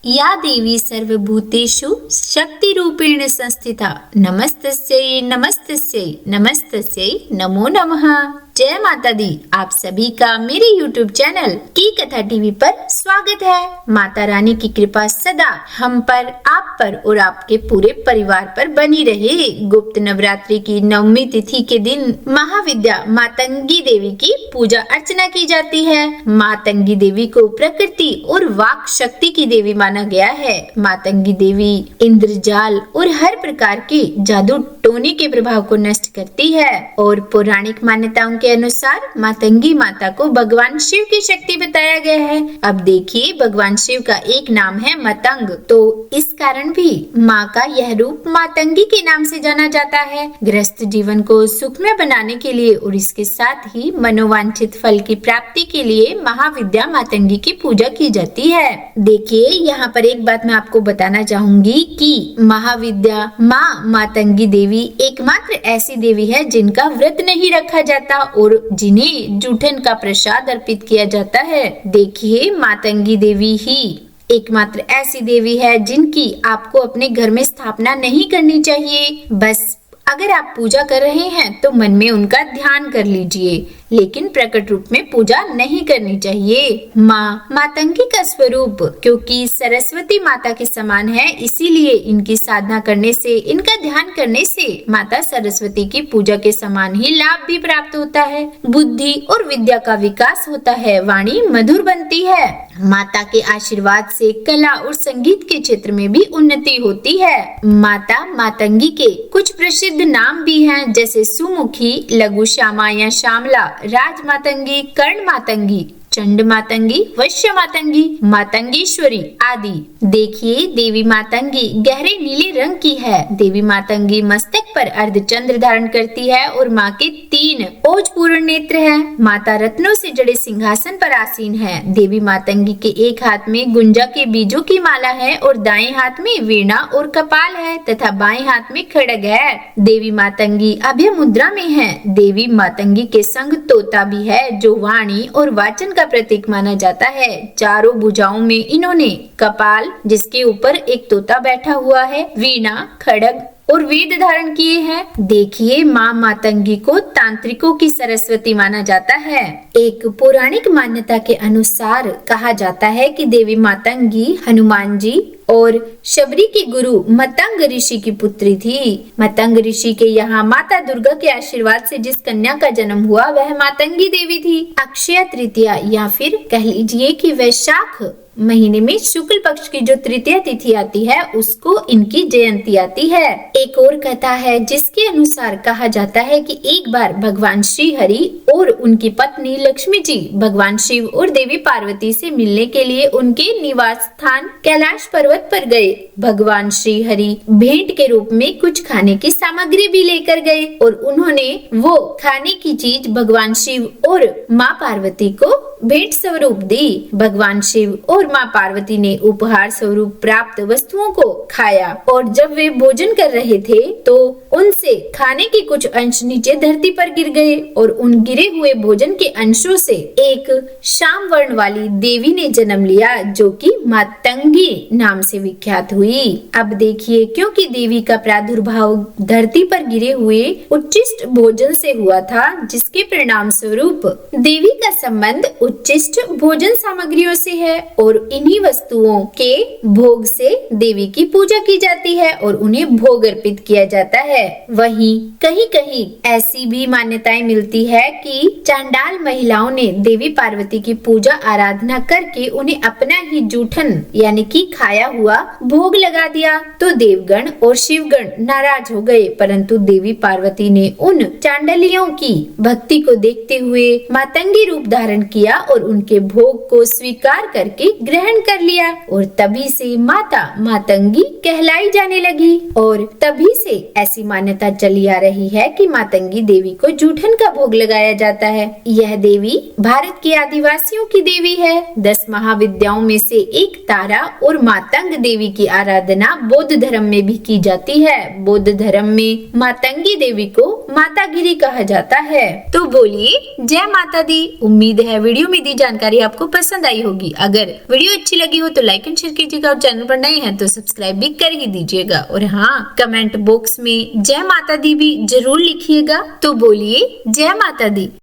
या देवी सर्वभूतेषु शक्तिरूपेण संस्थिता नमस्तस्यै नमस्तस्यै नमस्तस्यै नमो नमः। जय माता दी। आप सभी का मेरे YouTube चैनल की कथा टीवी पर स्वागत है। माता रानी की कृपा सदा हम पर, आप पर और आपके पूरे परिवार पर बनी रहे। गुप्त नवरात्रि की नवमी तिथि के दिन महाविद्या मातंगी देवी की पूजा अर्चना की जाती है। मातंगी देवी को प्रकृति और वाक शक्ति की देवी माना गया है। मातंगी देवी इंद्रजाल और हर प्रकार के जादू टोने के प्रभाव को नष्ट करती है और पौराणिक मान्यताओं के अनुसार मातंगी माता को भगवान शिव की शक्ति बताया गया है। अब देखिए, भगवान शिव का एक नाम है मतंग, तो इस कारण भी माँ का यह रूप मातंगी के नाम से जाना जाता है। गृहस्थ जीवन को सुखमय बनाने के लिए और इसके साथ ही मनोवांछित फल की प्राप्ति के लिए महाविद्या मातंगी की पूजा की जाती है। देखिए, यहाँ पर एक बात मैं आपको बताना चाहूंगी कि महाविद्या माँ मातंगी देवी एकमात्र ऐसी देवी है जिनका व्रत नहीं रखा जाता और जिन्हें जूठन का प्रसाद अर्पित किया जाता है। देखिए, मातंगी देवी ही एकमात्र ऐसी देवी है जिनकी आपको अपने घर में स्थापना नहीं करनी चाहिए। बस अगर आप पूजा कर रहे हैं तो मन में उनका ध्यान कर लीजिए, लेकिन प्रकट रूप में पूजा नहीं करनी चाहिए। माँ मातंगी का स्वरूप क्योंकि सरस्वती माता के समान है, इसीलिए इनकी साधना करने से, इनका ध्यान करने से माता सरस्वती की पूजा के समान ही लाभ भी प्राप्त होता है। बुद्धि और विद्या का विकास होता है, वाणी मधुर बनती है। माता के आशीर्वाद से कला और संगीत के क्षेत्र में भी उन्नति होती है। माता मातंगी के कुछ प्रसिद्ध नाम भी हैं, जैसे सुमुखी, लघु श्यामा या श्यामला, राज मातंगी, कर्ण मातंगी, चंड मातंगी, वैश्य मातंगी, मातंगेश्वरी आदि। देखिए, देवी मातंगी गहरे नीले रंग की है। देवी मातंगी मस्तक पर अर्धचंद्र धारण करती है और माँ के 3 ओजपूर्ण नेत्र हैं। माता रत्नों से जड़े सिंहासन पर आसीन है। देवी मातंगी के एक हाथ में गुंजा के बीजों की माला है और दाएं हाथ में वीणा और कपाल है तथा बाएं हाथ में खड्ग है। देवी मातंगी अभय मुद्रा में है। देवी मातंगी के संग तोता भी है, जो वाणी और वाचन का प्रतीक माना जाता है। चारों भुजाओं में इन्होंने कपाल, जिसके ऊपर एक तोता बैठा हुआ है, वीणा, खड्ग और वेद धारण किए हैं। देखिए, माँ मातंगी को तांत्रिकों की सरस्वती माना जाता है। एक पौराणिक मान्यता के अनुसार कहा जाता है कि देवी मातंगी हनुमान जी और शबरी के गुरु मतंग ऋषि की पुत्री थी। मतंग ऋषि के यहाँ माता दुर्गा के आशीर्वाद से जिस कन्या का जन्म हुआ वह मातंगी देवी थी। अक्षय तृतीया या फिर कह लीजिए कि वैशाख महीने में शुक्ल पक्ष की जो तृतीया तिथि आती है उसको इनकी जयंती आती है। एक और कथा है जिसके अनुसार कहा जाता है कि एक बार भगवान श्री हरि और उनकी पत्नी लक्ष्मी जी भगवान शिव और देवी पार्वती से मिलने के लिए उनके निवास स्थान कैलाश पर्वत पर गए। भगवान श्री हरि भेंट के रूप में कुछ खाने की सामग्री भी लेकर गए और उन्होंने वो खाने की चीज भगवान शिव और माँ पार्वती को भेंट स्वरूप दी। भगवान शिव और माँ पार्वती ने उपहार स्वरूप प्राप्त वस्तुओं को खाया और जब वे भोजन कर रहे थे तो उनसे खाने के कुछ अंश नीचे धरती पर गिर गए और उन गिरे हुए भोजन के अंशों से एक श्याम वर्ण वाली देवी ने जन्म लिया, जो कि मातंगी नाम से विख्यात हुई। अब देखिए, क्योंकि देवी का प्रादुर्भाव धरती पर गिरे हुए उच्चिष्ट भोजन से हुआ था, जिसके परिणाम स्वरूप देवी का संबंध उच्चिष्ट भोजन सामग्रियों से है और इन्हीं वस्तुओं के भोग से देवी की पूजा की जाती है और उन्हें भोग अर्पित किया जाता है। वहीं कहीं कहीं ऐसी भी मान्यताएं मिलती है कि चांडाल महिलाओं ने देवी पार्वती की पूजा आराधना करके उन्हें अपना ही जूठन यानी कि खाया हुआ भोग लगा दिया, तो देवगण और शिवगण नाराज हो गए, परंतु देवी पार्वती ने उन चांडालियों की भक्ति को देखते हुए मातंगी रूप धारण किया और उनके भोग को स्वीकार करके ग्रहण कर लिया और तभी से माता मातंगी कहलाई जाने लगी। और तभी से ऐसी मान्यता चली आ रही है कि मातंगी देवी को जूठन का भोग लगाया जाता है। यह देवी भारत के आदिवासियों की देवी है। 10 महाविद्याओं में से एक तारा और मातंग देवी की आराधना बौद्ध धर्म में भी की जाती है। बौद्ध धर्म में मातंगी देवी को मातागिरी कहा जाता है। तो बोलिए जय माता दी। उम्मीद है वीडियो में दी जानकारी आपको पसंद आई होगी। अगर वीडियो अच्छी लगी हो तो लाइक एंड शेयर कीजिएगा और चैनल पर नए हैं तो सब्सक्राइब भी कर ही दीजिएगा। और हाँ, कमेंट बॉक्स में जय माता दी भी जरूर लिखिएगा। तो बोलिए जय माता दी।